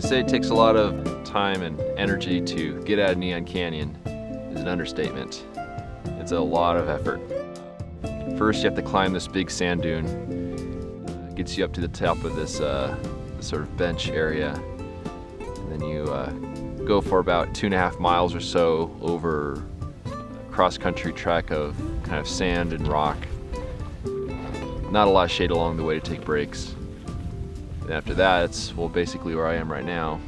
To say it takes a lot of time and energy to get out of Neon Canyon is an understatement. It's a lot of effort. First, you have to climb this big sand dune. It gets you up to the top of this sort of bench area. And then you go for about 2.5 miles or so over a cross-country trek of kind of sand and rock. Not a lot of shade along the way to take breaks. And after that, it's, well, basically where I am right now.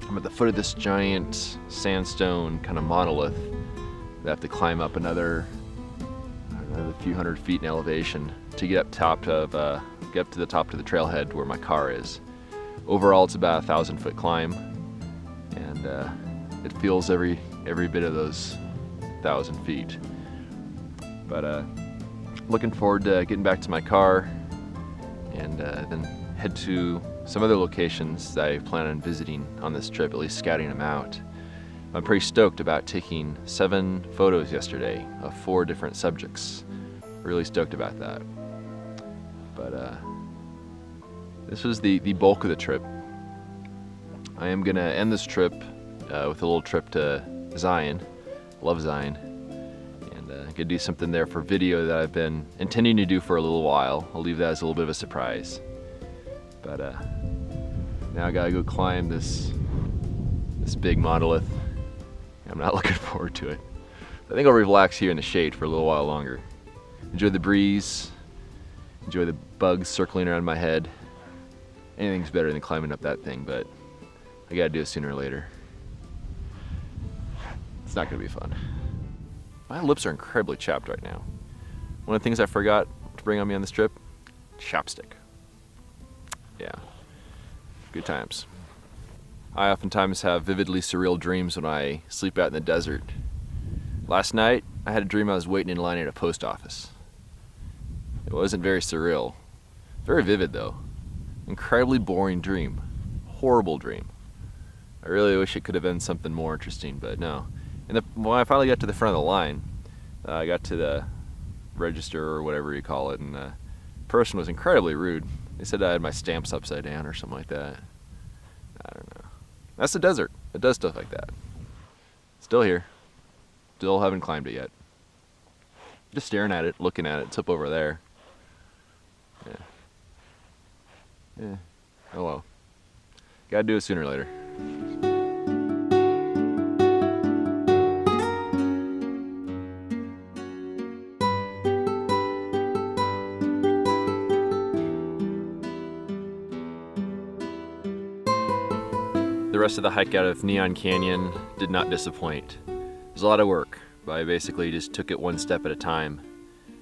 I'm at the foot of this giant sandstone kind of monolith. I have to climb up another few hundred feet in elevation to get up to the top of the trailhead where my car is. Overall, it's about a 1,000-foot climb, and it feels every bit of those 1,000 feet. But looking forward to getting back to my car and then head to some other locations that I plan on visiting on this trip, at least scouting them out. I'm pretty stoked about taking 7 photos yesterday of 4 different subjects. Really stoked about that. But this was the bulk of the trip. I am gonna end this trip with a little trip to Zion. Love Zion. And gonna do something there for video that I've been intending to do for a little while. I'll leave that as a little bit of a surprise. But now I gotta go climb this big monolith. I'm not looking forward to it. I think I'll relax here in the shade for a little while longer. Enjoy the breeze, enjoy the bugs circling around my head. Anything's better than climbing up that thing, but I gotta do it sooner or later. It's not gonna be fun. My lips are incredibly chapped right now. One of the things I forgot to bring on me on this trip, chapstick. Yeah, good times. I oftentimes have vividly surreal dreams when I sleep out in the desert. Last night, I had a dream I was waiting in line at a post office. It wasn't very surreal. Very vivid though. Incredibly boring dream. Horrible dream. I really wish it could have been something more interesting, but no. And when I finally got to the front of the line, I got to the register or whatever you call it, and the person was incredibly rude. They said I had my stamps upside down or something like that. I don't know. That's the desert. It does stuff like that. Still here. Still haven't climbed it yet. Just staring at it, looking at it. It's up over there. Yeah. Oh well. Gotta do it sooner or later. The rest of the hike out of Neon Canyon did not disappoint. It was a lot of work, but I basically just took it one step at a time.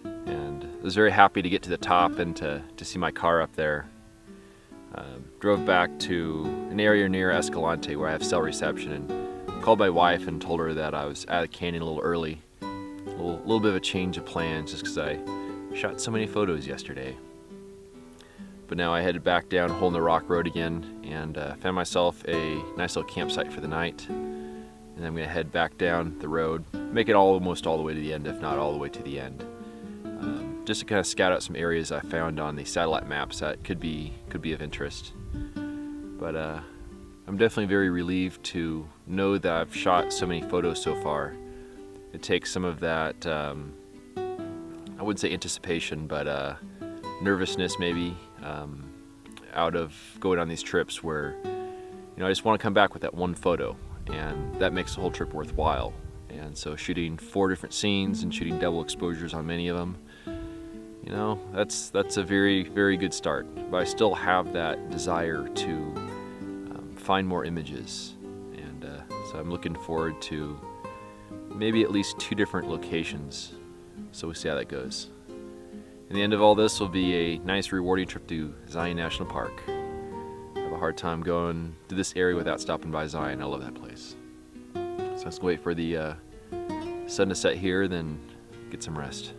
And I was very happy to get to the top and to see my car up there. Drove back to an area near Escalante where I have cell reception, and called my wife and told her that I was at the canyon a little early. A little bit of a change of plans just because I shot so many photos yesterday. But now I headed back down Hole in the Rock Road again and found myself a nice little campsite for the night. And I'm gonna head back down the road, make it almost all the way to the end, if not all the way to the end. Just to kind of scout out some areas I found on the satellite maps that could be of interest. But I'm definitely very relieved to know that I've shot so many photos so far. It takes some of that, I wouldn't say anticipation, but nervousness maybe, out of going on these trips where, I just want to come back with that one photo, and that makes the whole trip worthwhile. And so shooting 4 different scenes and shooting double exposures on many of them, that's a very, very good start. But I still have that desire to find more images, and so I'm looking forward to maybe at least 2 different locations. So we'll see how that goes. And the end of all this will be a nice, rewarding trip to Zion National Park. I have a hard time going to this area without stopping by Zion. I love that place. So let's wait for the sun to set here, then get some rest.